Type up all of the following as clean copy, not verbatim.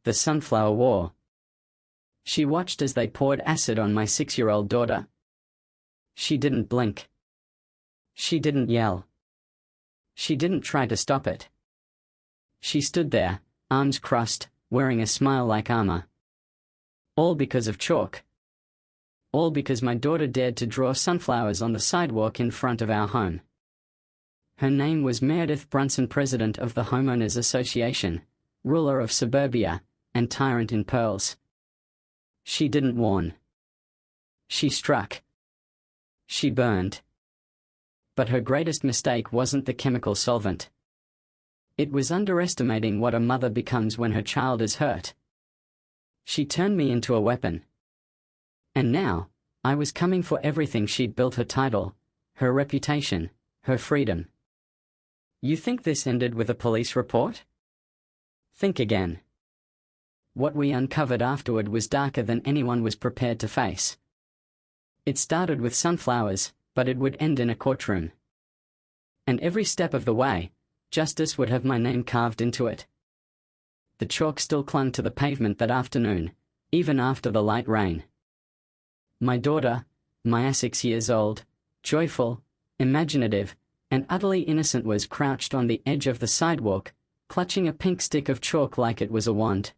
The Sunflower War. She watched as they poured acid on my 6-year-old daughter. She didn't blink. She didn't yell. She didn't try to stop it. She stood there, arms crossed, wearing a smile like armor. All because of chalk. All because my daughter dared to draw sunflowers on the sidewalk in front of our home. Her name was Meredith Brunson, president of the Homeowners Association, ruler of suburbia, and tyrant in pearls. She didn't warn. She struck. She burned. But her greatest mistake wasn't the chemical solvent. It was underestimating what a mother becomes when her child is hurt. She turned me into a weapon. And now, I was coming for everything she'd built: her title, her reputation, her freedom. You think this ended with a police report? Think again. What we uncovered afterward was darker than anyone was prepared to face. It started with sunflowers, but it would end in a courtroom. And every step of the way, justice would have my name carved into it. The chalk still clung to the pavement that afternoon, even after the light rain. My daughter, Maya, 6 years old, joyful, imaginative, and utterly innocent, was crouched on the edge of the sidewalk, clutching a pink stick of chalk like it was a wand.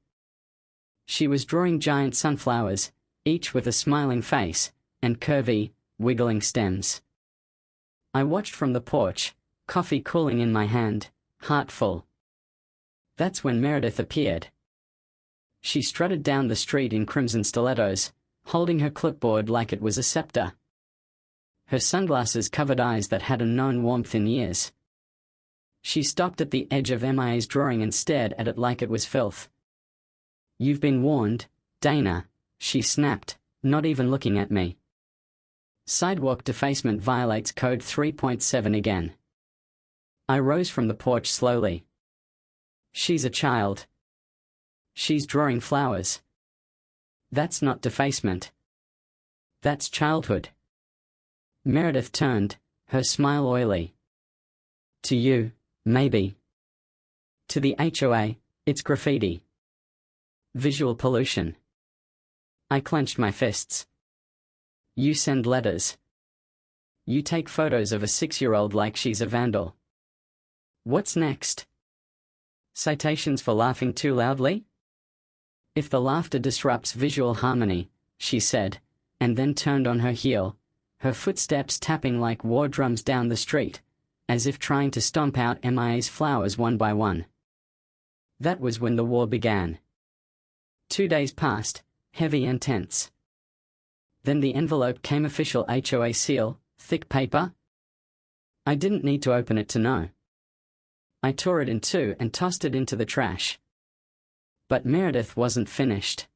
She was drawing giant sunflowers, each with a smiling face, and curvy, wiggling stems. I watched from the porch, coffee cooling in my hand, heart full. That's when Meredith appeared. She strutted down the street in crimson stilettos, holding her clipboard like it was a scepter. Her sunglasses covered eyes that hadn't known warmth in years. She stopped at the edge of Ma's drawing and stared at it like it was filth. "You've been warned, Dana," she snapped, not even looking at me. "Sidewalk defacement violates Code 3.7 again." I rose from the porch slowly. She's a child. She's drawing flowers. That's not defacement. That's childhood. Meredith turned, her smile oily. "To you, maybe. To the HOA, it's graffiti. Visual pollution." I clenched my fists. "You send letters. You take photos of a 6-year-old like she's a vandal. What's next? Citations for laughing too loudly? If the laughter disrupts visual harmony," she said, and then turned on her heel, her footsteps tapping like war drums down the street, as if trying to stomp out Ma's flowers one by one. That was when the war began. 2 days passed, heavy and tense. Then the envelope came, official HOA seal, thick paper. I didn't need to open it to know. I tore it in two and tossed it into the trash. But Meredith wasn't finished.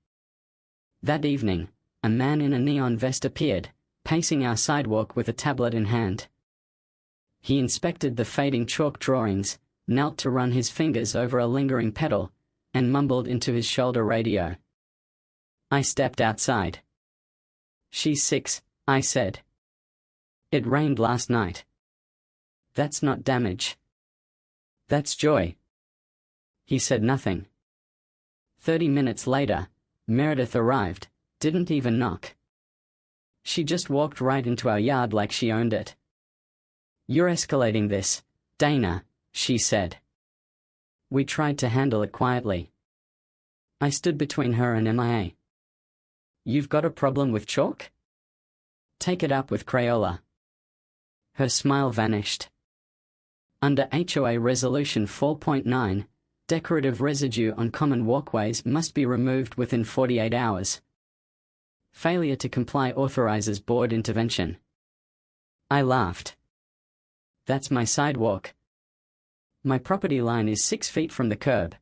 That evening, a man in a neon vest appeared, pacing our sidewalk with a tablet in hand. He inspected the fading chalk drawings, knelt to run his fingers over a lingering petal, and mumbled into his shoulder radio. I stepped outside. "She's 6, I said. It rained last night. That's not damage. That's joy." He said nothing. 30 minutes later, Meredith arrived, didn't even knock. She just walked right into our yard like she owned it. "You're escalating this, Dana," she said. We tried to handle it quietly. I stood between her and Mia. "You've got a problem with chalk? Take it up with Crayola." Her smile vanished. Under HOA Resolution 4.9, decorative residue on common walkways must be removed within 48 hours. Failure to comply authorizes board intervention. I laughed. "That's my sidewalk. My property line is 6 feet from the curb."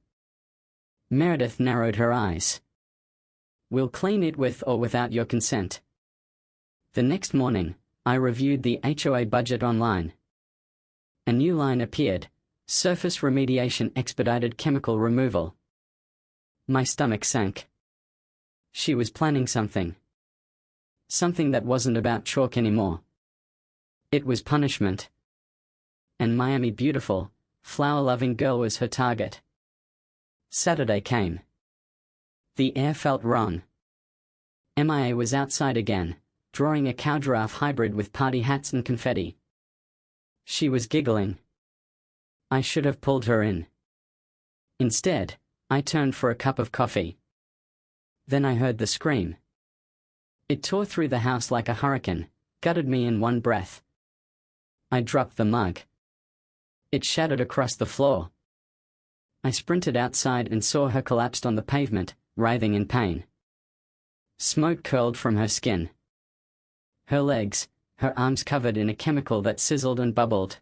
Meredith narrowed her eyes. "We'll clean it with or without your consent." The next morning, I reviewed the HOA budget online. A new line appeared: surface remediation, expedited chemical removal. My stomach sank. She was planning something. Something that wasn't about chalk anymore. It was punishment. And Miami beautiful, flower-loving girl was her target. Saturday came. The air felt wrong. MIA was outside again, drawing a cow giraffe hybrid with party hats and confetti. She was giggling. I should have pulled her in. Instead, I turned for a cup of coffee. Then I heard the scream. It tore through the house like a hurricane, gutted me in one breath. I dropped the mug. It shattered across the floor. I sprinted outside and saw her collapsed on the pavement, writhing in pain. Smoke curled from her skin. Her legs, her arms covered in a chemical that sizzled and bubbled.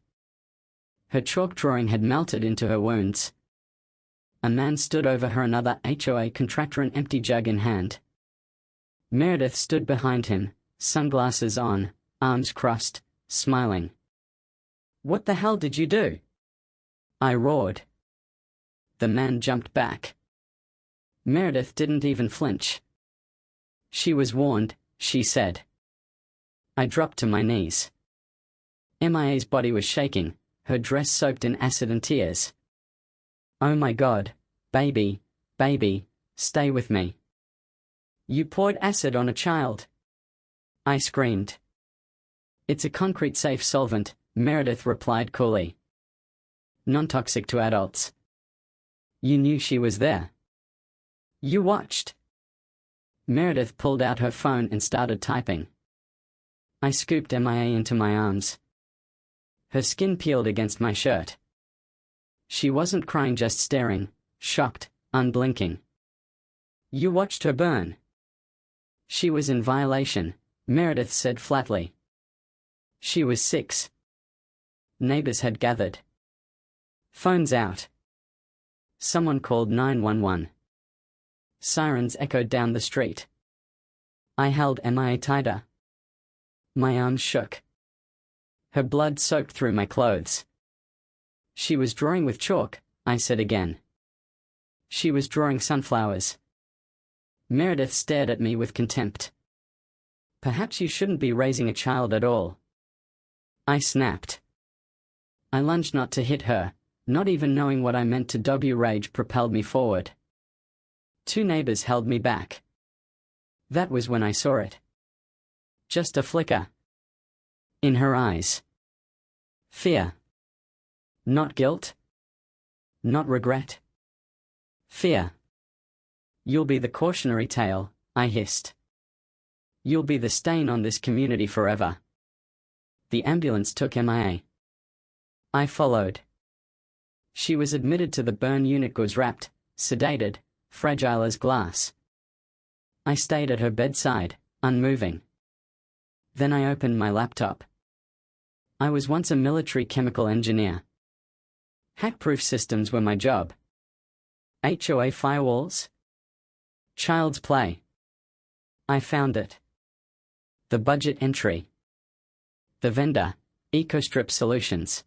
Her chalk drawing had melted into her wounds. A man stood over her, another HOA contractor, an empty jug in hand. Meredith stood behind him, sunglasses on, arms crossed, smiling. "What the hell did you do?" I roared. The man jumped back. Meredith didn't even flinch. "She was warned," she said. I dropped to my knees. MIA's body was shaking, her dress soaked in acid and tears. "Oh my God, baby, stay with me. You poured acid on a child," I screamed. "It's a concrete-safe solvent," Meredith replied coolly. "Non-toxic to adults." "You knew she was there. You watched." Meredith pulled out her phone and started typing. I scooped MIA into my arms. Her skin peeled against my shirt. She wasn't crying, just staring, shocked, unblinking. "You watched her burn." "She was in violation," Meredith said flatly. She was 6. Neighbors had gathered. Phones out. Someone called 911. Sirens echoed down the street. I held MIA tighter. My arms shook. Her blood soaked through my clothes. "She was drawing with chalk," I said again. "She was drawing sunflowers." Meredith stared at me with contempt. "Perhaps you shouldn't be raising a child at all." I snapped. I lunged, not to hit her, not even knowing what I meant to do. Rage propelled me forward. 2 neighbors held me back. That was when I saw it. Just a flicker. In her eyes. Fear. Not guilt. Not regret. Fear. "You'll be the cautionary tale," I hissed. "You'll be the stain on this community forever." The ambulance took MIA. I followed. She was admitted to the burn unit, was wrapped, sedated, fragile as glass. I stayed at her bedside, unmoving. Then I opened my laptop. I was once a military chemical engineer. Hack-proof systems were my job. HOA firewalls? Child's play. I found it. The budget entry. The vendor, EcoStrip Solutions.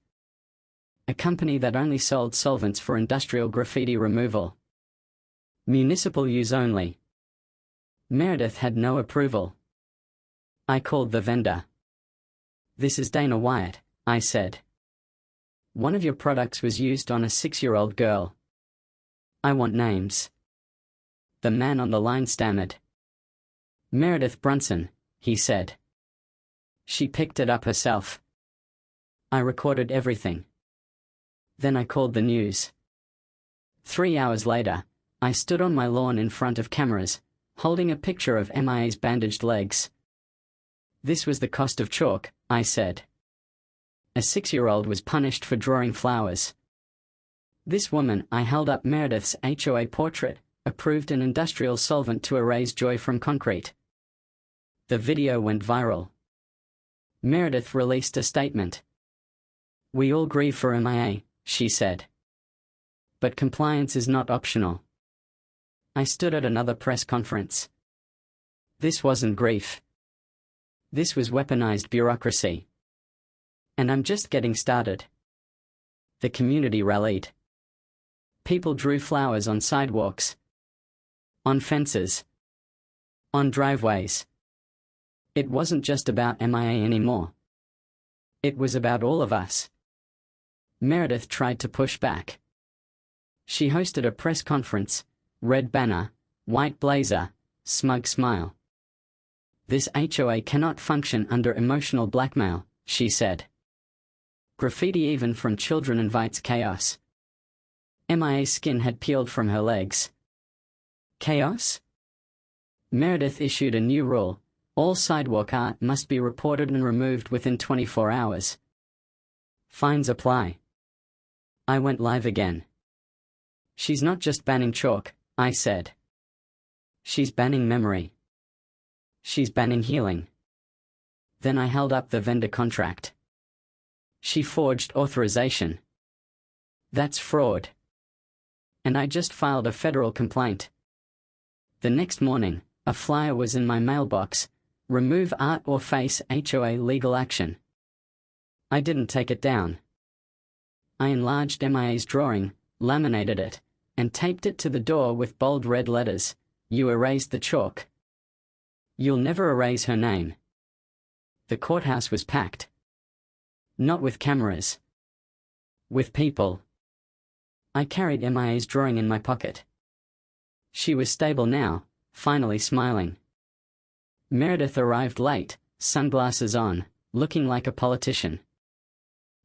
A company that only sold solvents for industrial graffiti removal. Municipal use only. Meredith had no approval. I called the vendor. "This is Dana Wyatt," I said. "One of your products was used on a 6-year-old girl. I want names." The man on the line stammered. "Meredith Brunson," he said. "She picked it up herself." I recorded everything. Then I called the news. 3 hours later, I stood on my lawn in front of cameras, holding a picture of MIA's bandaged legs. "This was the cost of chalk," I said. A 6-year-old was punished for drawing flowers. This woman, I held up Meredith's HOA portrait, approved an industrial solvent to erase joy from concrete. The video went viral. Meredith released a statement. "We all grieve for MIA," she said. "But compliance is not optional." I stood at another press conference. This wasn't grief. This was weaponized bureaucracy. And I'm just getting started. The community rallied. People drew flowers on sidewalks. On fences. On driveways. It wasn't just about MIA anymore. It was about all of us. Meredith tried to push back. She hosted a press conference, red banner, white blazer, smug smile. "This HOA cannot function under emotional blackmail," she said. "Graffiti even from children invites chaos." MIA's skin had peeled from her legs. Chaos? Meredith issued a new rule: all sidewalk art must be reported and removed within 24 hours. Fines apply. I went live again. "She's not just banning chalk," I said. "She's banning memory. She's banning healing." Then I held up the vendor contract. "She forged authorization. That's fraud. And I just filed a federal complaint." The next morning, a flyer was in my mailbox: "Remove art or face HOA legal action." I didn't take it down. I enlarged MIA's drawing, laminated it, and taped it to the door with bold red letters: "You erased the chalk. You'll never erase her name." The courthouse was packed. Not with cameras. With people. I carried MIA's drawing in my pocket. She was stable now, finally smiling. Meredith arrived late, sunglasses on, looking like a politician.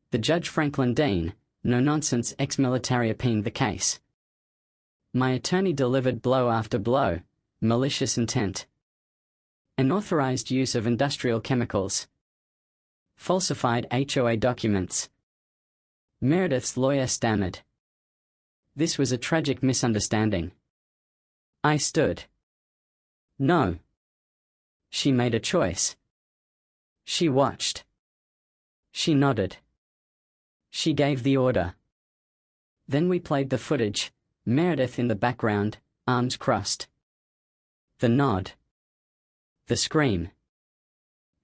The Judge Franklin Dean, no-nonsense ex-military, appealed the case. My attorney delivered blow after blow: malicious intent, unauthorized use of industrial chemicals, falsified HOA documents. Meredith's lawyer stammered. This was a tragic misunderstanding. I stood. No. She made a choice. She watched. She nodded. She gave the order. Then we played the footage, Meredith in the background, arms crossed. The nod. The scream.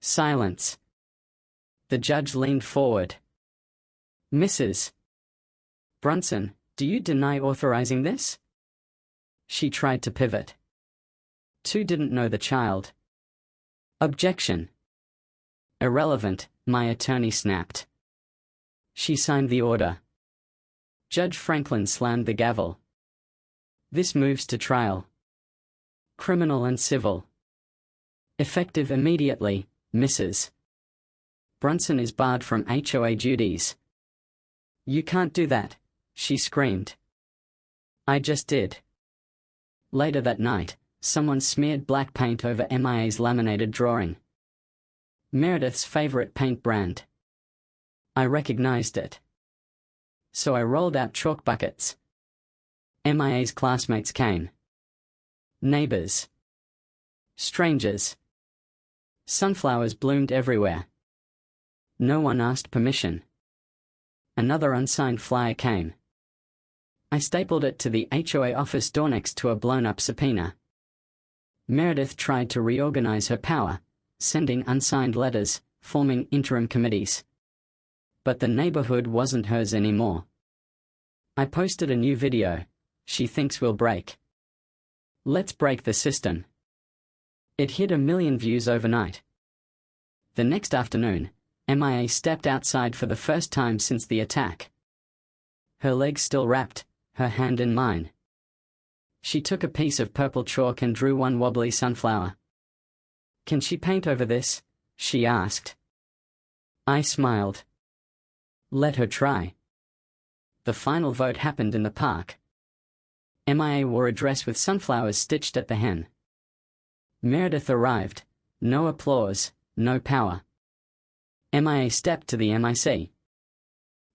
Silence. The judge leaned forward. "Mrs. Brunson, do you deny authorizing this?" She tried to pivot. Two didn't know the child. Objection. Irrelevant, my attorney snapped. She signed the order. Judge Franklin slammed the gavel. This moves to trial. Criminal and civil. Effective immediately, Mrs. Brunson is barred from HOA duties. You can't do that, she screamed. I just did. Later that night, someone smeared black paint over MIA's laminated drawing. Meredith's favorite paint brand. I recognized it. So I rolled out chalk buckets. MIA's classmates came. Neighbors. Strangers. Sunflowers bloomed everywhere. No one asked permission. Another unsigned flyer came. I stapled it to the HOA office door next to a blown-up subpoena. Meredith tried to reorganize her power, sending unsigned letters, forming interim committees. But the neighborhood wasn't hers anymore. I posted a new video. She thinks we'll break. Let's break the system. It hit 1 million views overnight. The next afternoon, MIA stepped outside for the first time since the attack. Her legs still wrapped, her hand in mine. She took a piece of purple chalk and drew one wobbly sunflower. Can she paint over this? She asked. I smiled. Let her try. The final vote happened in the park. MIA wore a dress with sunflowers stitched at the hem. Meredith arrived. No applause, no power. MIA stepped to the MIC.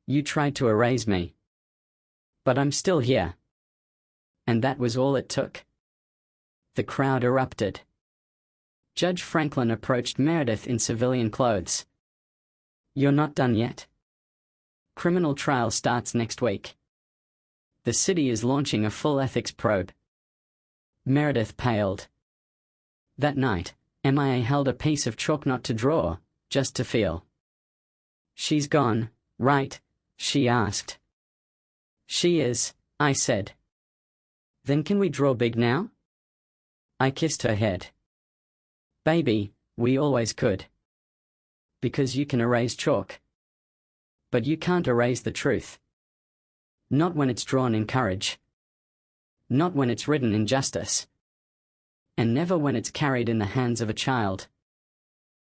You tried to erase me. But I'm still here. And that was all it took. The crowd erupted. Judge Franklin approached Meredith in civilian clothes. You're not done yet. Criminal trial starts next week. The city is launching a full ethics probe. Meredith paled. That night, MIA held a piece of chalk not to draw, just to feel. She's gone, right? She asked. She is, I said. Then can we draw big now? I kissed her head. Baby, we always could. Because you can erase chalk. But you can't erase the truth. Not when it's drawn in courage. Not when it's written in justice. And never when it's carried in the hands of a child.